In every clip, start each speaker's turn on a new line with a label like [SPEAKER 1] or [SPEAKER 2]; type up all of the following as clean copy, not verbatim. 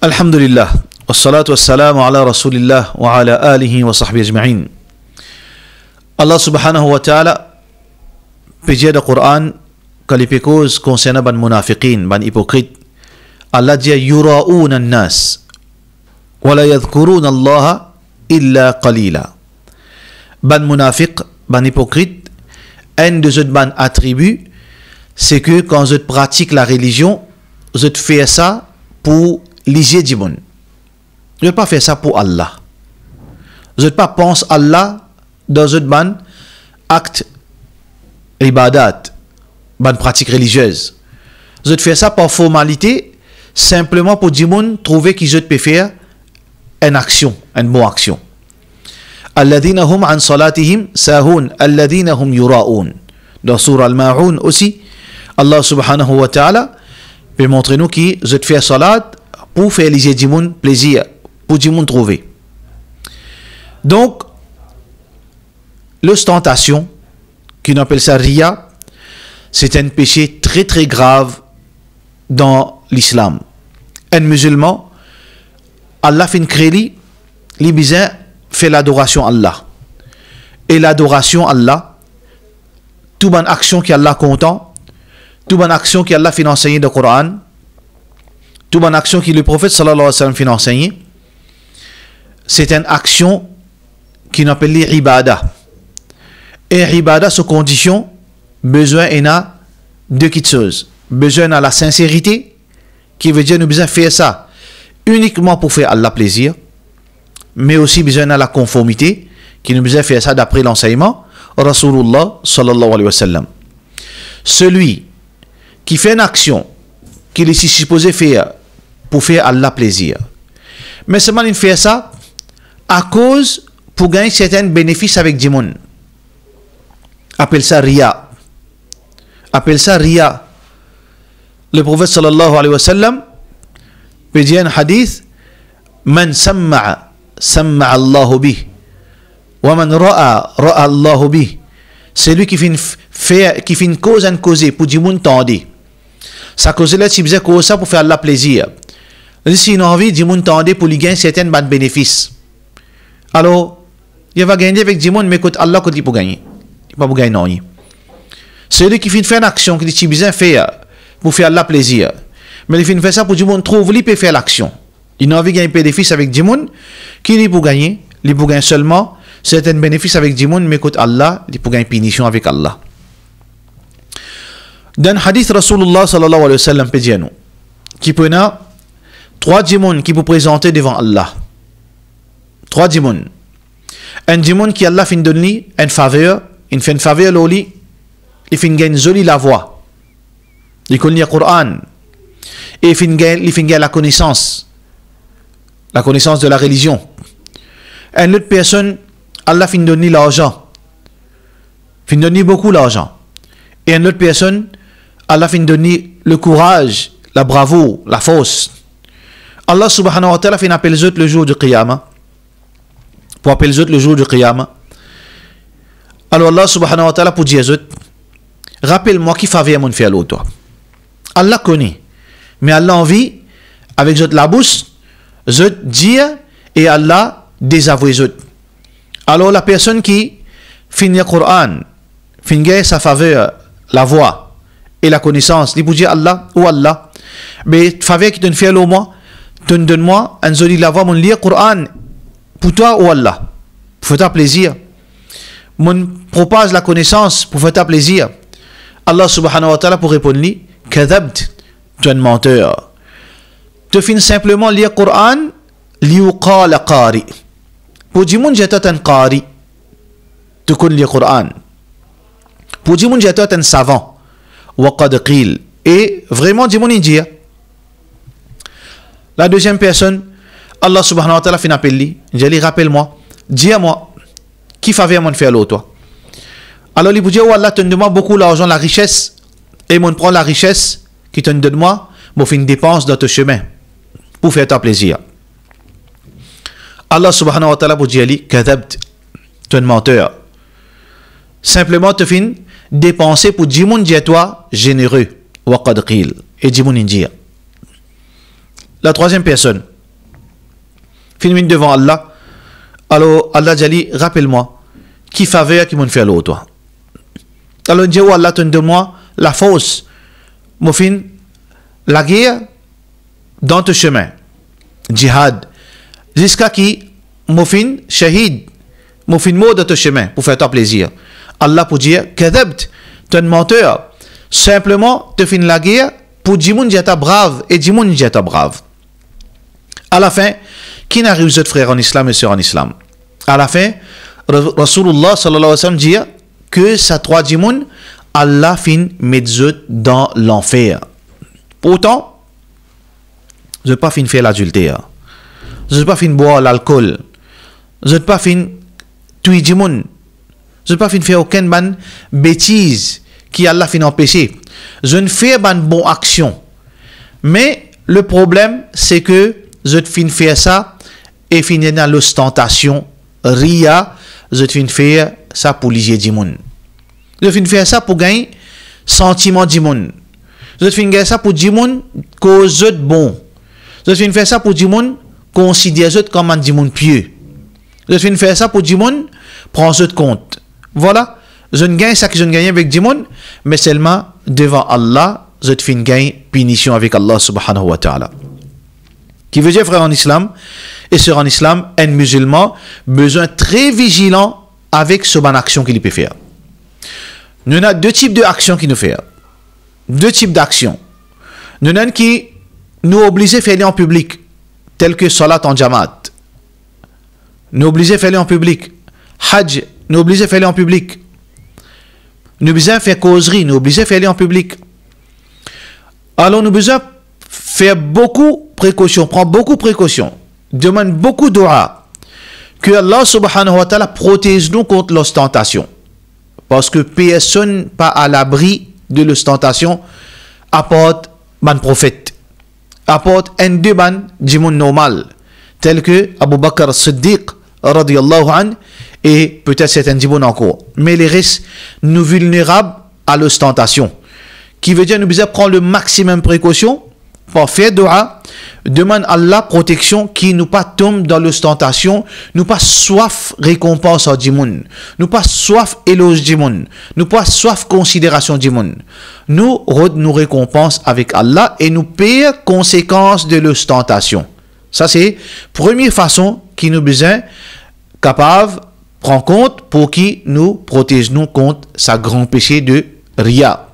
[SPEAKER 1] Alhamdulillah, wassalatu wassalamu ala rasulillah wa ala alihi wa sahbihi ajma'in. Allah subhanahu wa ta'ala pédia le Coran que les causes concernant ban munafiqin, ban hypocrite. Allah dit yura'una an-nas wa la yadhkuruna Allah illa qalila. Ban munafiq, ban hypocrite, un de ces ban attributs, c'est que quand je pratique la religion, je fais ça pour l'isier du monde. Je ne vais pas faire ça pour Allah. Je ne pas pense Allah dans un ban acte ibadat, ban pratique religieuse. Je fais ça par formalité, simplement pour du monde trouver qu'ils peut faire une action, une bonne action. Alladhina hum an salatihim sahun, alladhina hum yura'un. Dans Surah Al-Ma'un aussi, Allah subhanahu wa ta'ala peut montrer nous qui je fais salat pour faire les du monde plaisir, pour du monde trouver. Donc, l'ostentation, qu'on appelle ça riya, c'est un péché très très grave dans l'islam. Un musulman, Allah fait une crélie, les bizarres fait l'adoration à Allah. Et l'adoration à Allah, toute bonne action qui Allah content, toute bonne action qui Allah fait enseigner dans le Coran, toute bonne action qui le prophète sallallahu alayhi wa sallam fait enseigner, c'est une action qui appelle l'ibada. Et l'ibada, sous condition, besoin en a deux petites choses. Besoin en la sincérité, qui veut dire nous besoin faire ça uniquement pour faire Allah plaisir, mais aussi besoin en la conformité, qui nous besoin faire ça d'après l'enseignement Rasulullah sallallahu alayhi wa sallam. Celui qui fait une action qu'il est supposé faire pour faire Allah plaisir, mais seulement il fait ça à cause pour gagner certains bénéfices avec du monde. Appelle ça riya. Appelle ça riya. Le prophète sallallahu alayhi wa sallam peut dire un hadith: Man samma'a samma'a Allahu bih wa man ra'a ra'a Allahu bih. C'est lui qui fait une cause à causer pour du monde tendé. Sa cause là, si vous cause ça pour faire Allah plaisir. Si il a envie du monde tendé pour lui gagner certains bénéfices. Alors, il va gagner avec du monde, mais écoute, Allah qu'il pour gagner. Il ne va pas gagner non. Celui qui fait une action qu'il est besoin de faire pour faire Allah plaisir. Mais il fait ça pour du monde trouve, il peut faire l'action. Il a envie de gagner bénéfice avec du monde, qui est pour gagner? Il pour gagner seulement certains bénéfices avec du monde, mais écoute, Allah, il pour gagner punition avec Allah. Dans le hadith Rasulullah sallallahu alayhi wa sallam peut dire nous, qui peut avoir trois démons qui peut présenter devant Allah. Trois démons. Un démon qui Allah fait donner une faveur, il fait une faveur l'oli, il fait gagner jolie la voix. Il connaît le Coran. Et il fait gagner la connaissance de la religion. Une autre personne, Allah fait donner l'argent. Fait donner beaucoup l'argent. Et une autre personne, Allah fait donner le courage, la bravoure, la force. Allah subhanahu wa ta'ala fait appeler les autres le jour du Qiyamah. Pour appeler les autres le jour du Qiyamah. Alors Allah subhanahu wa ta'ala pour dire aux autres, rappelle-moi qui faveur mon faire l'autre. Allah connaît. Mais Allah envie, avec les autres la bouche, les autres dire et Allah désavouer les autres. Alors la personne qui finit le Coran, finit sa faveur, la voix et la connaissance, il peut dire Allah ou Allah. Mais faveur qui te fait au moins, donne-moi un joli la voix, mon lire Coran pour toi ou Allah, pour faire ta plaisir. Mon propage la connaissance pour faire ta plaisir. Allah subhanahu wa ta'ala pour répondre lui, kadhabt, tu es un menteur. Tu finis simplement lire Coran, liuqala qari. Pour dire mon j'étais un qari, tu connais lire Coran. Pour dire mon j'étais un savant, wa qad qil. Et vraiment dire mon dire. La deuxième personne, Allah subhanahu wa ta'ala fait un appel lui, je lui rappelle-moi, dis-moi, qui faveur mon faire l'autre? Alors il vous dit, oh Allah, te donne-moi beaucoup l'argent, la richesse, et mon prend la richesse qui te donne moi, moi fais une dépense dans ton chemin, pour faire ta plaisir. Allah subhanahu wa ta'ala vous dit, Ali, kadhabt, tu es un menteur. Simplement te fin dépenser pour dire mon dire toi, généreux, wa qad qil, et dire mon dire. La troisième personne, Fin devant Allah. Alors Allah dit, rappelle-moi, qui faveur qui m'a fait l'autre. Alors Dieu Allah te donne-moi la force, mon fin, la guerre dans ton chemin, jihad, jusqu'à qui, mon fin, shahid, mon fin mot dans ton chemin pour faire ton plaisir. Allah pour dire, kadabt, tu es un menteur. Simplement, tu finis la guerre pour dire que tu es brave et dire que tu es brave. À la fin, qui n'arrive aux autres frères en islam et sœurs en islam? À la fin, Rasulullah sallallahu alayhi wa sallam dit que ça trois dimoun, Allah fin met dans l'enfer. Pourtant, je ne pas fin faire l'adultère. Je ne pas fin boire l'alcool. Je ne pas fin tuer dimoun. Je ne pas fin faire aucune bonne bêtise qui Allah fin empêcher. Je ne fais pas de bonne action. Mais le problème, c'est que je fin faire ça et finir dans l'ostentation, ria, je fin faire ça pour liger du monde. Je fin faire ça pour gagner sentiment du monde. Je fin faire ça pour du monde cause de bon. Je fin faire ça pour du monde considère autres comme un du monde pieux. Je fin faire ça pour du monde prend autres compte. Voilà, je ne gagne ça que je ne gagne avec du monde, mais seulement devant Allah, je fin gagne punition avec Allah subhanahu wa ta'ala. Qui veut dire, frère en islam et sœur en islam, un musulman besoin très vigilant avec ce bonne action qu'il peut faire. Nous avons deux types d'actions qu'il nous fait. Deux types d'actions. Nous avons qui nous obligent à faire en public, tel que salat en jamaat. Nous obligés à faire en public. Hajj, nous obligés à faire en public. Nous obligés à faire causerie, nous obligés à faire en public. Alors nous besoin faire beaucoup de précautions, prendre beaucoup de précautions, demande beaucoup de dua, que Allah subhanahu wa ta'ala protège nous contre l'ostentation. Parce que personne pas à l'abri de l'ostentation apporte ban prophète, apporte un deux ban du monde normal, tel que Abu Bakr Siddiq radiyallahu anhu et peut-être certains du monde encore. Mais les restes, nous vulnérables à l'ostentation. Qui veut dire nous devons prendre le maximum de précautions pour faire dua, demande à Allah protection qui nous pas tombe dans l'ostentation, nous pas soif récompense du monde, nous pas soif éloge du monde, nous pas soif considération du monde. Nous récompense avec Allah et nous paye conséquences de l'ostentation. Ça c'est première façon qui nous besoin capable prendre compte pour qui nous protège nous contre sa grand péché de ria.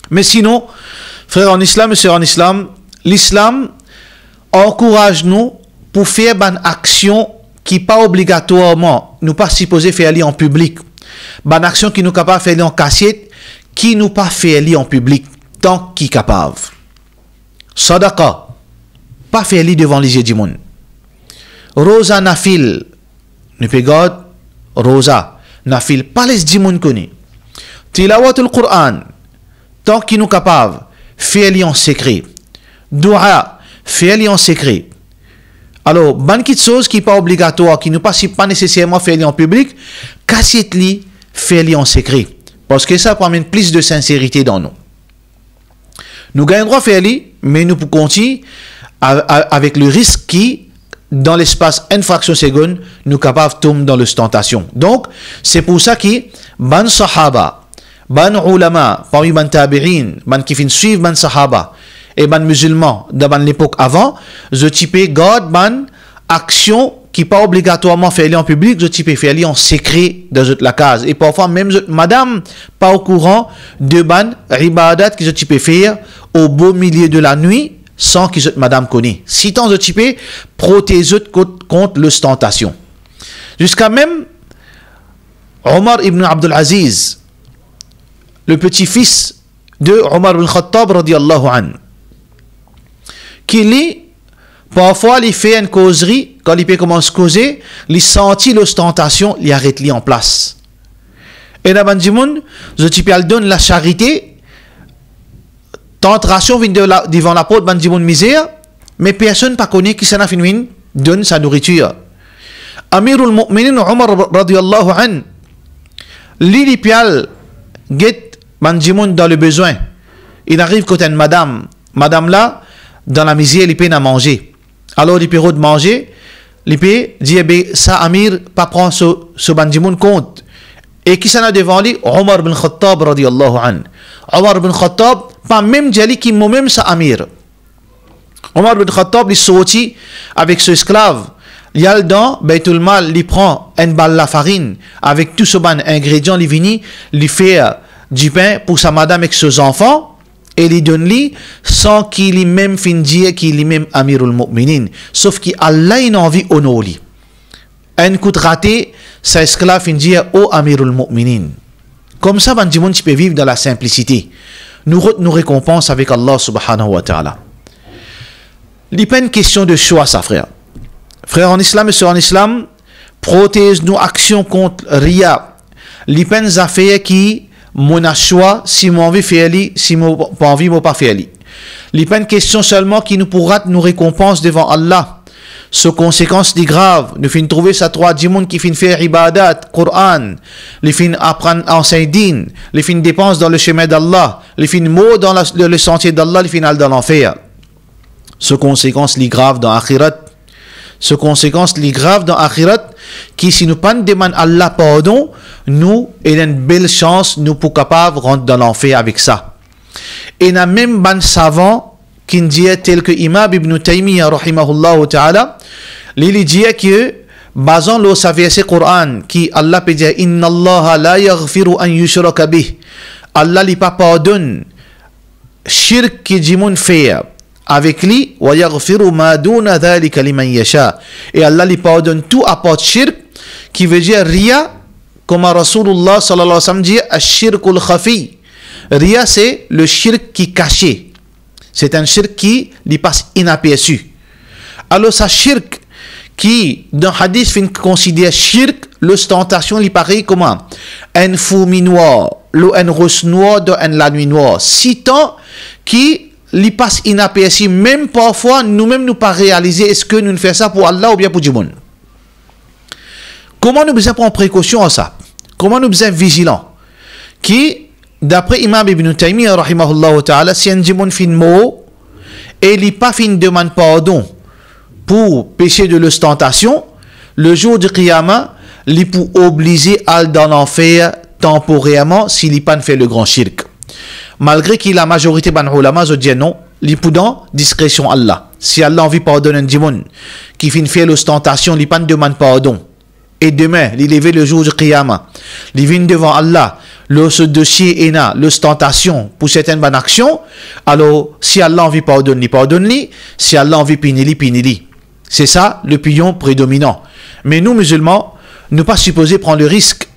[SPEAKER 1] Mais sinon, frères en islam et sœurs en islam, l'islam encourage nous pour faire une action qui pas obligatoirement, nous pas supposé faire en public. Une action qui nous capable faire en cachette, qui nous pas faire en public, tant qu'il capable. Sadaqa, pas faire devant les yeux du monde. Rosa nafil, nous pégode, rosa nafil, pas les du monde connaît. Tilawatul Qur'an, tant qu'il nous capable, fais-le en secret. Dua, fais-le en secret. Alors, bonne petite chose qui n'est pas obligatoire, qui ne passe pas nécessairement faire en public, cassette-le, fais-le en secret. Parce que ça promène plus de sincérité dans nous. Nous gagnons droit faire-le, mais nous pouvons continuer avec le risque qui, dans l'espace une fraction de seconde, nous capables de tomber dans l'ostentation. Donc, c'est pour ça que, ban sahaba, ban ulama, parmi ban tabi'in, ban qui fin suivre ban sahaba, et ban musulmans, dans l'époque avant, je type garde ban action qui pas obligatoirement faire en public, je type faire en secret dans la case. Et parfois, même madame, pas au courant de ban ibadat qui je type faire au beau milieu de la nuit, sans que madame connaît. Si tant je type, protéger contre l'ostentation. Jusqu'à même, Omar ibn Abdul Aziz, le petit-fils de Omar ibn Khattab radiyallahu anhu, qui lui, parfois, il fait une causerie, quand il commence à causer, il sentit l'ostentation, il arrête en place. Et dans le monde, je donne la charité, tentation vient devant la porte, il misère, mais personne ne connaît qui s'en a fini, donne sa nourriture. Amirul Mu'minin Omar radiyallahu anhu, lui, get Bandimoun dans le besoin. Il arrive côté une madame. Madame là, dans la misère, il peine à manger. Alors il peut de manger. l'épée dit, ça Amir, pas prendre ce bandimoun compte. Et qui s'en a devant lui? Omar bin Khattab, radiyallahu an. Omar bin Khattab, pas même dit qui m'a même ça Amir. Omar bin Khattab, il sorti avec ce esclave. Il y a dans Baitul Mal, il prend une balle la farine avec tout ce ban ingrédient, il vient, il fait du pain pour sa madame avec ses enfants et il donne lui sans qu'il ait même fin dire qu'il est même Amirul Mu'minin. Sauf qu'Allah a envie d'honorer. Un coup de raté, sa esclave fin dire oh Amirul Mu'minin. Comme ça, ben, tu peux vivre dans la simplicité. Nous récompense avec Allah subhanahu wa ta'ala. Il n'y a pas une question de choix, ça, frère. Frère en islam et sœurs en islam, protège nos actions contre Ria. Il n'y a pas une affaire qui, mon choix, si mon envie fait ali, si mon pas envie, mon pas fait ali. Il n'y a pas une question seulement qui nous pourra nous récompense devant Allah. Ce conséquence est grave. Nous finissons trouver ça trois djimoun qui finissent faire ibadat, Coran, les finissent apprendre à enseigner din, les finissent dépenser dans le chemin d'Allah, les finissent mots dans le sentier d'Allah, les finissent dans l'enfer. Ce conséquence est grave dans Akhirat. Ce conséquence est grave dans Akhirat qui si nous pas demandons Allah pardon, nous il y a une belle chance nous pour capable rentrer dans l'enfer avec ça. Et n'a même ban savant qui dit tel que Imam Ibn Taymiyyah rahimahullah ta'ala, il dit que basant le verset Coran qui Allah peut dire inna Allah la yaghfiru an yushraka bih. Allah li pas pardonne shirk qui djimoun fait avec lui wa yaghfiru ma duna dhalika liman yasha. Et Allah li pardonne tout à part shirk qui veut dire ria comme Rasulullah sallallahu alayhi wa sallam dit ash-shirkul khafi. Ria c'est le shirk qui caché. C'est un shirk qui lui passe inaperçu. Alors, ça shirk qui, dans hadith, fin considère shirk, l'ostentation lui paraît comment? Un fourmi noir, un rose noir dans la nuit noire. Si tant qui lui passe inaperçu, même parfois, nous-mêmes nous pas réaliser est-ce que nous faisons ça pour Allah ou bien pour du monde. Comment nous besoin prendre précaution à ça? Comment nous besoin vigilants? Qui d'après Imam Ibn Taymiyyah rahimahullah ta'ala, si un djimoun fin mot et il pas fin demande pardon pour péché de l'ostentation, le jour du Qiyamah, il pour obliger à aller dans l'enfer temporairement s'il n'a pas fait le grand shirk. Malgré que la majorité des ulama disent non, il pour dans discrétion Allah. Si Allah a envie de pardonner un djimoun qui fin fait l'ostentation, il pas demande pardon. Et demain, il levé le jour du Qiyamah, il vient devant Allah, ce dossier est là, l'ostentation pour certaines bonnes actions, alors si Allah a envie de pardonner, pardonne-lui, si Allah a envie de punir, punir-lui. C'est ça l'opinion prédominant. Mais nous, musulmans, nous ne pas supposés prendre le risque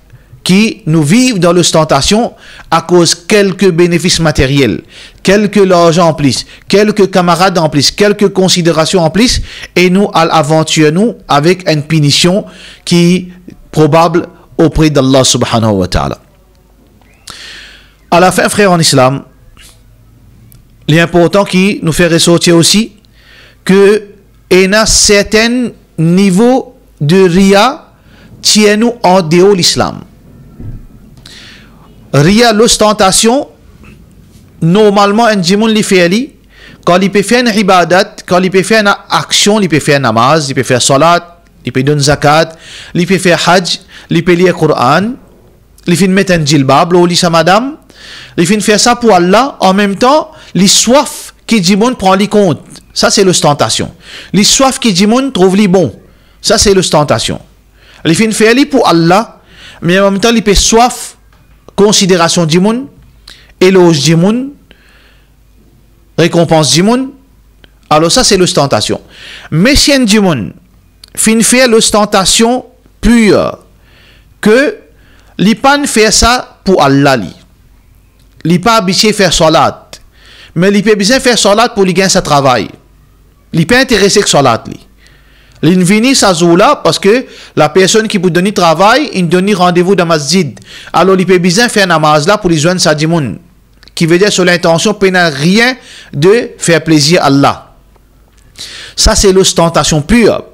[SPEAKER 1] qui nous vivent dans l'ostentation à cause quelques bénéfices matériels, quelques argent en plus, quelques camarades en plus, quelques considérations en plus, et nous aventurons nous avec une punition qui est probable auprès d'Allah subhanahu wa ta'ala. À la fin, frère en islam, l'important qui nous fait ressortir aussi que il y a un certain niveau de ria tient nous en dehors de l'islam. Ria, l'ostentation, normalement, un djimoun li fait ali, quand il peut faire une ibadat, quand il peut faire une action, il peut faire namaz, il peut faire salat, il peut donner zakat, il peut faire hajj, il peut lire Coran, il peut mettre un djilbab, ou sa madame, il peut faire ça pour Allah, en même temps, les soif qui djimoun prend les compte. Ça, c'est l'ostentation. Les soif qui djimoun trouve les bons. Ça, c'est l'ostentation. Il peut faire ali pour Allah, mais en même temps, il peut soif considération djimoun, éloge djimoun, récompense djimoun. Alors ça c'est l'ostentation. Mais si un djimoun fin faire l'ostentation pure, que l'Ipan fait ça pour Allah li. L'Ipan habitué faire salat, mais l'Ipan besoin faire salat pour lui gagner sa travail. L'Ipan intéressé que salat li. L'invini sa zoula parce que la personne qui vous donne travail, il donne rendez-vous dans masjid. Alors il peut bien faire namaz là pour les joindre sa djimoun. Qui veut dire sur l'intention, il n'a rien de faire plaisir à Allah. Ça c'est l'ostentation pure.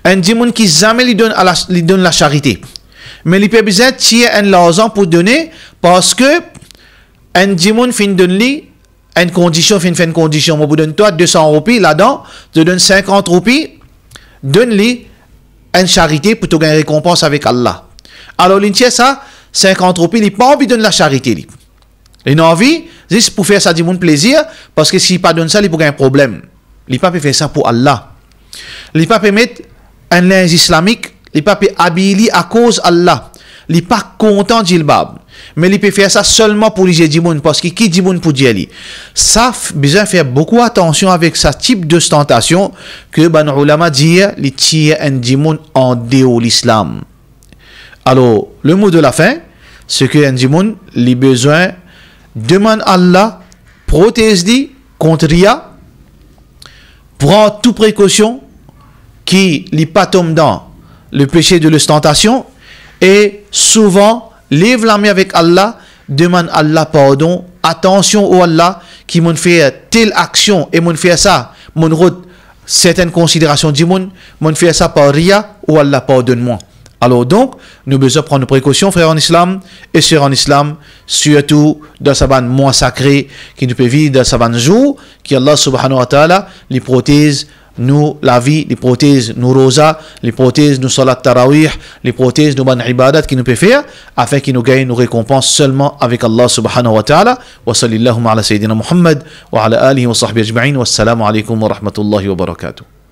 [SPEAKER 1] Un djimoun qui jamais lui donne la charité. Mais il peut bien tirer un l'argent pour donner parce que un djimoun fin donne lui une condition, fin une condition. Moi vous donne toi 200 roupies là-dedans, je donne 50 roupies. donne-les une charité pour te gagner récompense avec Allah. Alors, l'intier ça, 50 roupies, il n'a pas envie de donner la charité. Il a envie, juste pour faire ça du monde plaisir, parce que s'il pas donne ça, il peut gagner un problème. Il pas peut faire ça pour Allah. Il pas peut mettre un linge islamique, il pas peut habiller à cause Allah. Il pas content du djilbab. Mais il peut faire ça seulement pour les djimoun, parce que qui djimoun pour djeli. Ça, besoin faire beaucoup attention avec ce type d'ostentation que ban ulama dit, les tire un djimoun en dehors de l'islam. Alors, le mot de la fin, c'est que un djimoun, les besoins, demande Allah, protège-lui contre Ria, prend toute précaution qui n'est pas tombe dans le péché de l'ostentation et souvent lève la main avec Allah, demande Allah pardon, attention au Allah qui m'a fait telle action et m'a fait ça, m'a route certaines considérations du monde, m'a fait ça par Ria ou Allah pardonne-moi. Alors donc, nous devons prendre précaution, frères en islam et sœurs en islam, surtout dans sa bande mois sacré qui nous peut vivre dans sa bande jour, qui Allah subhanahu wa ta'ala les protège nous la vie, les protège nous rosa, les protège nous salat tarawih, les protège nous ban ibadat qui nous peut faire, afin qu'il nous gagne nos récompenses seulement avec Allah subhanahu wa ta'ala. Wa sallallahu ala sayyidina Muhammad wa ala alihi wa sahbihi ajma'in. Wassalamu alaikum wa rahmatullahi wa barakatuh.